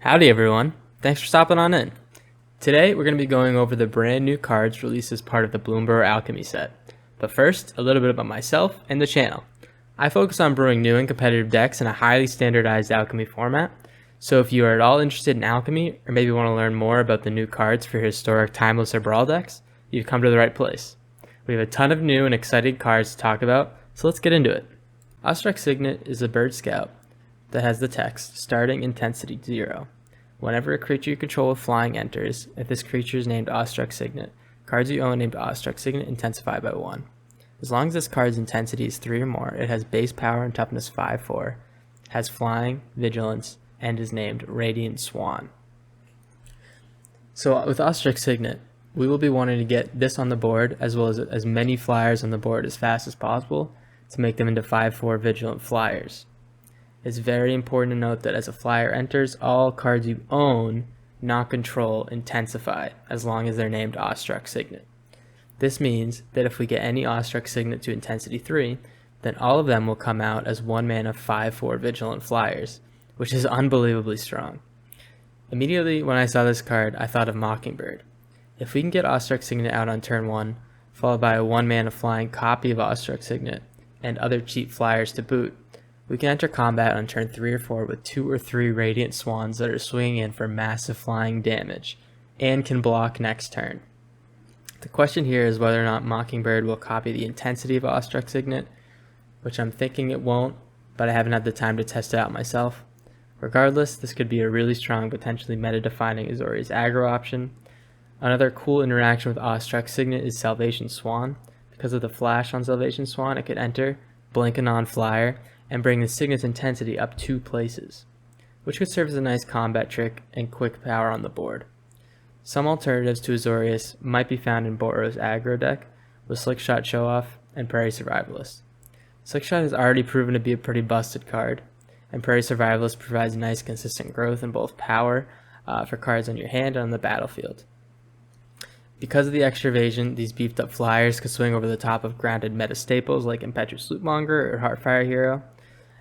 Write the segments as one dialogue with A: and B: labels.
A: Howdy everyone, thanks for stopping on in. Today we're going to be going over the brand new cards released as part of the Bloomburrow Alchemy Set. But first, a little bit about myself and the channel. I focus on brewing new and competitive decks in a highly standardized alchemy format, so if you are at all interested in alchemy, or maybe want to learn more about the new cards for your historic timeless or brawl decks, you've come to the right place. We have a ton of new and exciting cards to talk about, so let's get into it. Ostrich Signet is a bird scout that has the text, starting intensity 0. Whenever a creature you control with flying enters, if this creature is named Ostrich Signet, cards you own named Ostrich Signet intensify by 1. As long as this card's intensity is 3 or more, it has base power and toughness 5/4, has flying, vigilance, and is named Radiant Swan. So with Ostrich Signet, we will be wanting to get this on the board as well as many flyers on the board as fast as possible to make them into 5/4 vigilant flyers. It's very important to note that as a flyer enters, all cards you own, not control, intensify as long as they're named Ostrich Signet. This means that if we get any Ostrich Signet to intensity 3, then all of them will come out as 1 mana 5/4 vigilant flyers, which is unbelievably strong. Immediately when I saw this card, I thought of Mockingbird. If we can get Ostrich Signet out on turn 1, followed by a 1 mana flying copy of Ostrich Signet, and other cheap flyers to boot, we can enter combat on turn 3 or 4 with 2 or 3 Radiant Swans that are swinging in for massive flying damage, and can block next turn. The question here is whether or not Mockingbird will copy the intensity of Ostrich Signet, which I'm thinking it won't, but I haven't had the time to test it out myself. Regardless, this could be a really strong, potentially meta-defining Azorius aggro option. Another cool interaction with Ostrich Signet is Salvation Swan. Because of the flash on Salvation Swan, it could enter, blink a non-flyer, and bring the Signet's intensity up 2 places, which could serve as a nice combat trick and quick power on the board. Some alternatives to Azorius might be found in Bloomburrow's aggro deck with Slickshot Show-Off and Prairie Survivalist. Slickshot has already proven to be a pretty busted card, and Prairie Survivalist provides nice consistent growth in both power for cards on your hand and on the battlefield. Because of the extra evasion, these beefed up flyers could swing over the top of grounded meta staples like Impetuous Lootmonger or Heartfire Hero,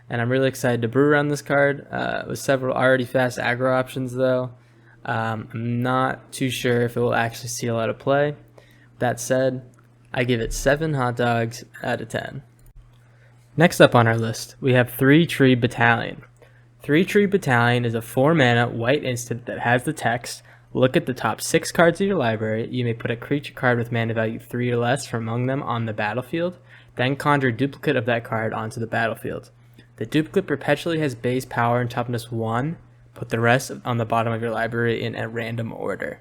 A: and I'm really excited to brew around this card with several already fast aggro options though. I'm not too sure if it will actually see a lot of play. That said, I give it 7 hot dogs out of 10. Next up on our list, we have 3 Tree Battalion. 3 Tree Battalion is a 4 mana white instant that has the text, look at the top 6 cards of your library, you may put a creature card with mana value 3 or less from among them on the battlefield, then conjure a duplicate of that card onto the battlefield. The duplicate perpetually has base power and toughness 1, put the rest on the bottom of your library in a random order.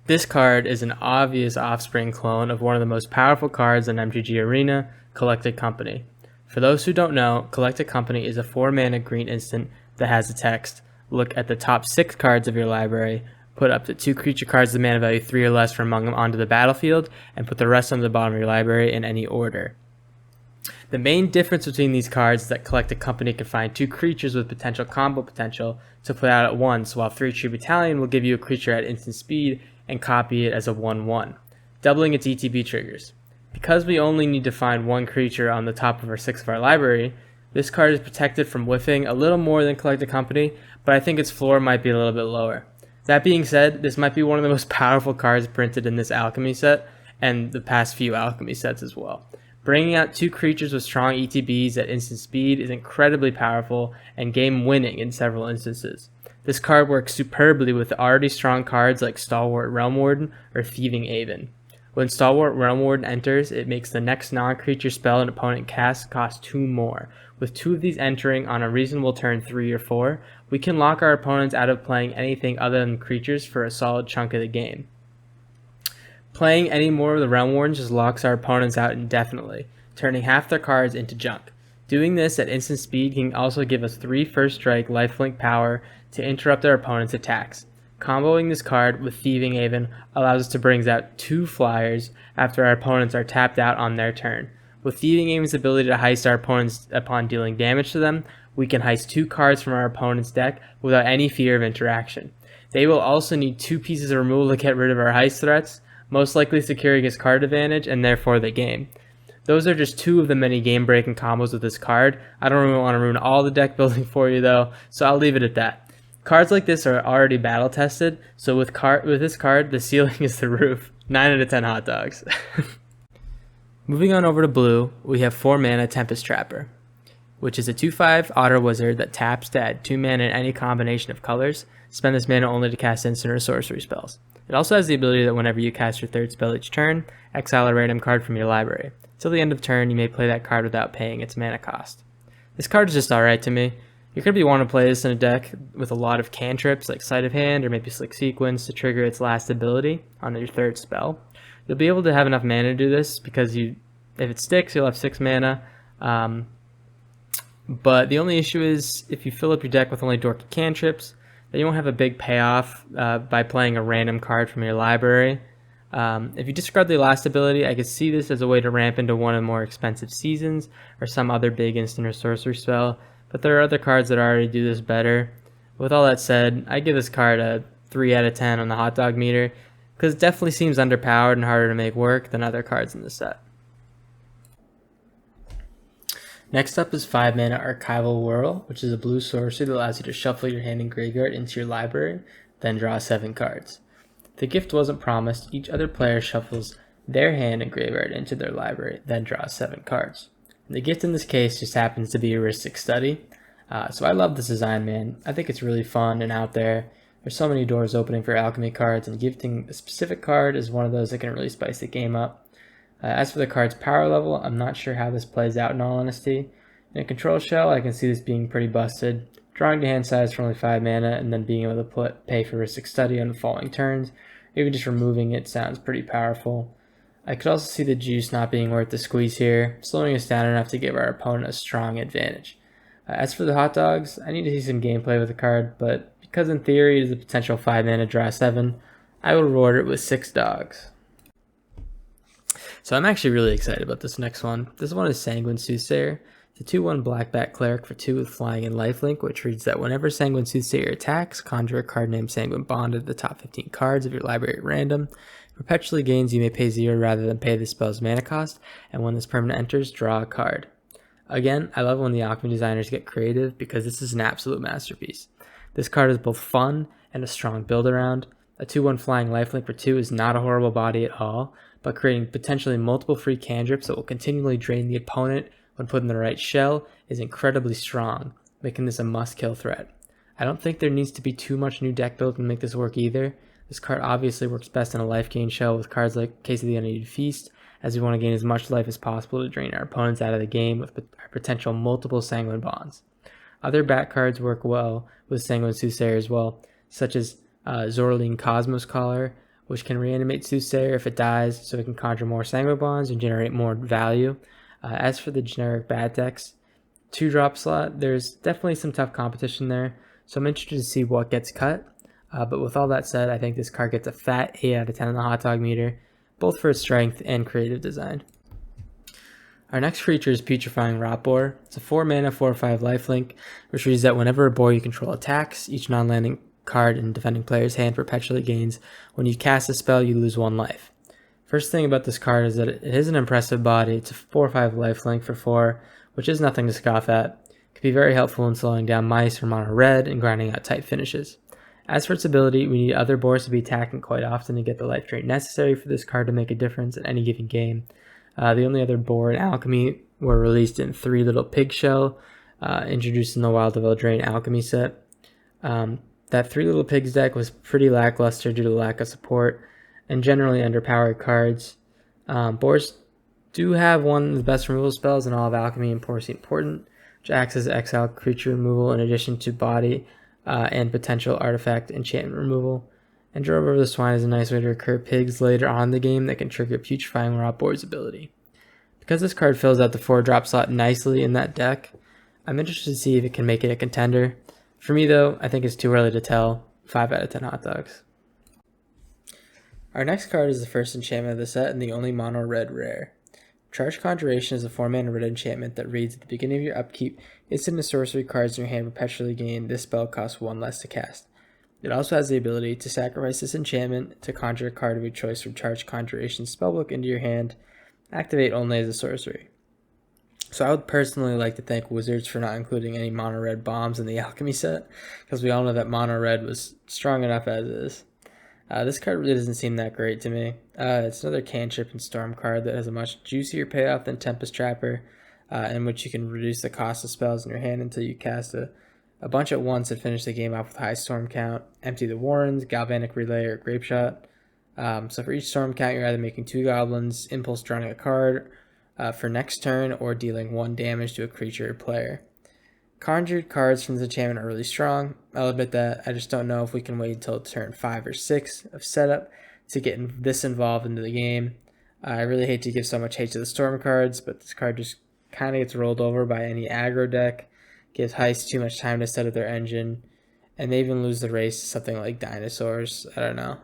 A: This card is an obvious offspring clone of one of the most powerful cards in MTG Arena, Collected Company. For those who don't know, Collected Company is a 4 mana green instant that has the text, look at the top 6 cards of your library, put up to 2 creature cards with mana value 3 or less from among them onto the battlefield, and put the rest on the bottom of your library in any order. The main difference between these cards is that Collected Company can find 2 creatures with potential combo potential to play out at once, while 3 Tree Battalion will give you a creature at instant speed and copy it as a 1/1, doubling its ETB triggers. Because we only need to find 1 creature on the top of our 6 of our library, this card is protected from whiffing a little more than Collected Company, but I think its floor might be a little bit lower. That being said, this might be one of the most powerful cards printed in this alchemy set, and the past few alchemy sets as well. Bringing out 2 creatures with strong ETBs at instant speed is incredibly powerful and game winning in several instances. This card works superbly with already strong cards like Stalwart Realm Warden or Thieving Aven. When Stalwart Realm Warden enters, it makes the next non-creature spell an opponent casts cost 2 more. With 2 of these entering on a reasonable turn 3 or 4, we can lock our opponents out of playing anything other than creatures for a solid chunk of the game. Playing any more of the Realm Wardens just locks our opponents out indefinitely, turning half their cards into junk. Doing this at instant speed can also give us 3 first strike lifelink power to interrupt our opponent's attacks. Comboing this card with Thieving Haven allows us to bring out 2 flyers after our opponents are tapped out on their turn. With Thieving Haven's ability to heist our opponents upon dealing damage to them, we can heist 2 cards from our opponent's deck without any fear of interaction. They will also need 2 pieces of removal to get rid of our heist threats, most likely securing his card advantage and therefore the game. Those are just 2 of the many game-breaking combos with this card. I don't really want to ruin all the deck building for you though, so I'll leave it at that. Cards like this are already battle tested, so with this card, the ceiling is the roof. 9 out of 10 hot dogs. Moving on over to blue, we have 4 mana Tempest Trapper, which is a 2/5 otter wizard that taps to add 2 mana in any combination of colors. Spend this mana only to cast instant or sorcery spells. It also has the ability that whenever you cast your third spell each turn, exile a random card from your library. Till the end of turn, you may play that card without paying its mana cost. This card is just alright to me. You're going to be wanting to play this in a deck with a lot of cantrips like Sleight of Hand or maybe Slick Sequence to trigger its last ability on your third spell. You'll be able to have enough mana to do this because if it sticks, you'll have 6 mana. But the only issue is if you fill up your deck with only dorky cantrips, then you won't have a big payoff by playing a random card from your library. If you discard the last ability, I could see this as a way to ramp into one of the more expensive seasons or some other big instant or sorcery spell, but there are other cards that already do this better. With all that said, I give this card a 3 out of 10 on the hot dog meter because it definitely seems underpowered and harder to make work than other cards in the set. Next up is 5 mana Archival Whirl, which is a blue sorcery that allows you to shuffle your hand and graveyard into your library, then draw 7 cards. If the gift wasn't promised, each other player shuffles their hand and graveyard into their library, then draw 7 cards. And the gift in this case just happens to be Heuristic Study. So I love this design, man. I think it's really fun and out there. There's so many doors opening for alchemy cards, and gifting a specific card is one of those that can really spice the game up. As for the card's power level, I'm not sure how this plays out in all honesty. In a control shell, I can see this being pretty busted. Drawing to hand size for only 5 mana and then being able to pay for Heuristic Study on the following turns, even just removing it sounds pretty powerful. I could also see the juice not being worth the squeeze here, slowing us down enough to give our opponent a strong advantage. As for the hot dogs, I need to see some gameplay with the card, but because in theory it is a potential 5 mana draw 7, I will reward it with 6 dogs. So I'm actually really excited about this next one. This one is Sanguine Soothsayer. It's a 2/1 black-bat cleric for 2 with flying and lifelink, which reads that whenever Sanguine Soothsayer attacks, conjure a card named Sanguine Bond at the top 15 cards of your library at random. Perpetually gains, you may pay 0 rather than pay the spell's mana cost, and when this permanent enters, draw a card. Again, I love when the alchemy designers get creative because this is an absolute masterpiece. This card is both fun and a strong build around. A 2/1 flying lifelink for 2 is not a horrible body at all, but creating potentially multiple free cantrips that will continually drain the opponent when put in the right shell is incredibly strong, making this a must-kill threat. I don't think there needs to be too much new deck build to make this work either. This card obviously works best in a life gain shell with cards like Case of the Unneeded Feast, as we want to gain as much life as possible to drain our opponents out of the game with our potential multiple Sanguine Bonds. Other bat cards work well with Sanguine Soothsayer as well, such as Zorline Cosmos Collar, which can reanimate Soothsayer if it dies, so it can conjure more Sanguine Bonds and generate more value. As for the generic bat decks, 2-drop slot, there's definitely some tough competition there, so I'm interested to see what gets cut. But with all that said, I think this card gets a fat 8 out of 10 on the hot dog meter, both for its strength and creative design. Our next creature is Putrefying Rotboar. It's a 4 mana 4/5 lifelink, which reads that whenever a boar you control attacks, each non-landing card in defending player's hand perpetually gains. When you cast a spell, you lose 1 life. First thing about this card is that it is an impressive body. It's a 4/5 lifelink for 4, which is nothing to scoff at. It can be very helpful in slowing down mice from mono red and grinding out tight finishes. As for its ability, we need other boars to be attacking quite often to get the life drain necessary for this card to make a difference in any given game. The only other boar in Alchemy were released in 3 Little Pig Shell, introduced in the Wild of Eldraine Alchemy Set. That 3 Little Pigs deck was pretty lackluster due to lack of support and generally underpowered cards. Boars do have one of the best removal spells in all of Alchemy and Porosity Important, which acts as exile creature removal in addition to body and potential artifact enchantment removal. And Drove Over the Swine is a nice way to recur pigs later on in the game that can trigger Putrefying Rotboar's ability. Because this card fills out the 4-drop slot nicely in that deck, I'm interested to see if it can make it a contender. For me though, I think it's too early to tell. 5 out of 10 hot dogs. Our next card is the first enchantment of the set and the only mono red rare. Charged Conjuration is a 4-mana red enchantment that reads at the beginning of your upkeep, instant and sorcery cards in your hand perpetually gain. This spell costs 1 less to cast. It also has the ability to sacrifice this enchantment to conjure a card of your choice from Charged Conjuration spellbook into your hand, activate only as a sorcery. So I would personally like to thank Wizards for not including any mono red bombs in the Alchemy set, because we all know that mono red was strong enough as is. This card really doesn't seem that great to me. It's another cantrip and storm card that has a much juicier payoff than Tempest Trapper, in which you can reduce the cost of spells in your hand until you cast a bunch at once and finish the game off with high storm count, empty the warrens, galvanic relay, or grape shot. So for each storm count, you're either making 2 goblins, impulse drawing a card for next turn, or dealing 1 damage to a creature or player. Conjured cards from this enchantment are really strong. I'll admit that. I just don't know if we can wait until turn 5 or 6 of setup to get this involved into the game. I really hate to give so much hate to the storm cards, but this card just kind of gets rolled over by any aggro deck, gives Heist too much time to set up their engine, and they even lose the race to something like dinosaurs. I don't know.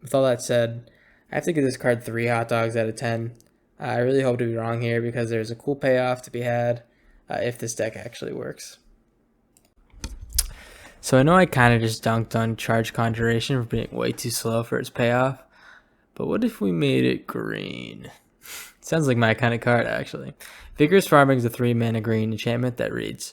A: With all that said, I have to give this card 3 hot dogs out of 10. I really hope to be wrong here because there's a cool payoff to be had if this deck actually works. So I know I kind of just dunked on Charge Conjuration for being way too slow for its payoff, but what if we made it green? Sounds like my kind of card, actually. Vigorous Farming is a 3-mana green enchantment that reads,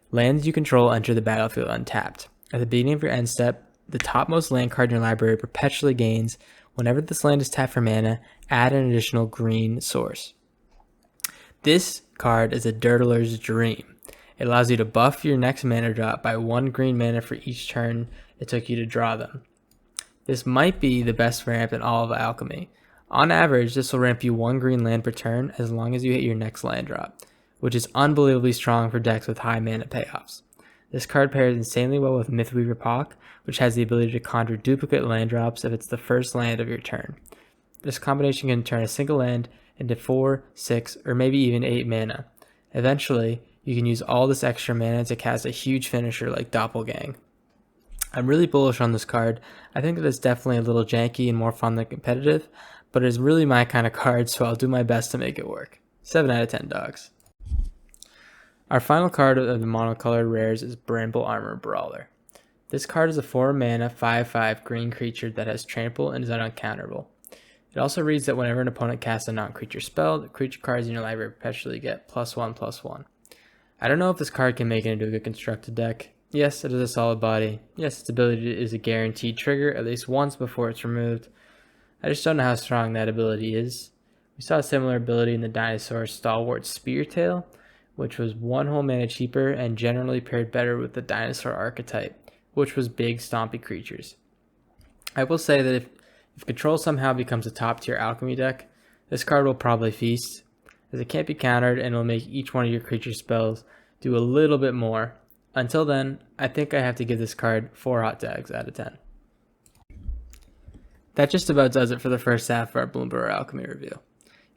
A: lands you control enter the battlefield untapped. At the beginning of your end step, the topmost land card in your library perpetually gains. Whenever this land is tapped for mana, add an additional green source. This card is a Dirtler's Dream. It allows you to buff your next mana drop by 1 green mana for each turn it took you to draw them. This might be the best ramp in all of Alchemy. On average, this will ramp you 1 green land per turn as long as you hit your next land drop, which is unbelievably strong for decks with high mana payoffs. This card pairs insanely well with Mythweaver Pock, which has the ability to conjure duplicate land drops if it's the first land of your turn. This combination can turn a single land into 4, 6, or maybe even 8 mana. Eventually, you can use all this extra mana to cast a huge finisher like Doppelgang. I'm really bullish on this card. I think that it's definitely a little janky and more fun than competitive, but it's really my kind of card, so I'll do my best to make it work. 7 out of 10 dogs. Our final card of the monocolored rares is Bramble Armor Brawler. This card is a 4 mana 5/5 green creature that has trample and is uncounterable. It also reads that whenever an opponent casts a non-creature spell, the creature cards in your library perpetually get +1/+1. I don't know if this card can make it into a good constructed deck. Yes, it is a solid body. Yes, its ability is a guaranteed trigger at least once before it's removed. I just don't know how strong that ability is. We saw a similar ability in the Dinosaur Stalwart Speartail, which was 1 whole mana cheaper and generally paired better with the dinosaur archetype, which was big stompy creatures. I will say that if Control somehow becomes a top tier alchemy deck, this card will probably feast, as it can't be countered and will make each one of your creature spells do a little bit more. Until then, I think I have to give this card 4 hot dogs out of 10. That just about does it for the first half of our Bloomburrow Alchemy review.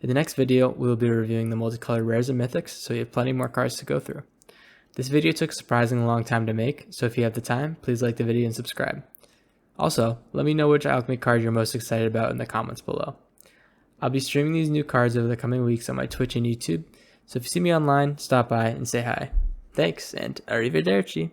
A: In the next video, we will be reviewing the multicolored rares and mythics, so you have plenty more cards to go through. This video took a surprisingly long time to make, so if you have the time, please like the video and subscribe. Also, let me know which alchemy card you're most excited about in the comments below. I'll be streaming these new cards over the coming weeks on my Twitch and YouTube, so if you see me online, stop by and say hi. Thanks, and arrivederci!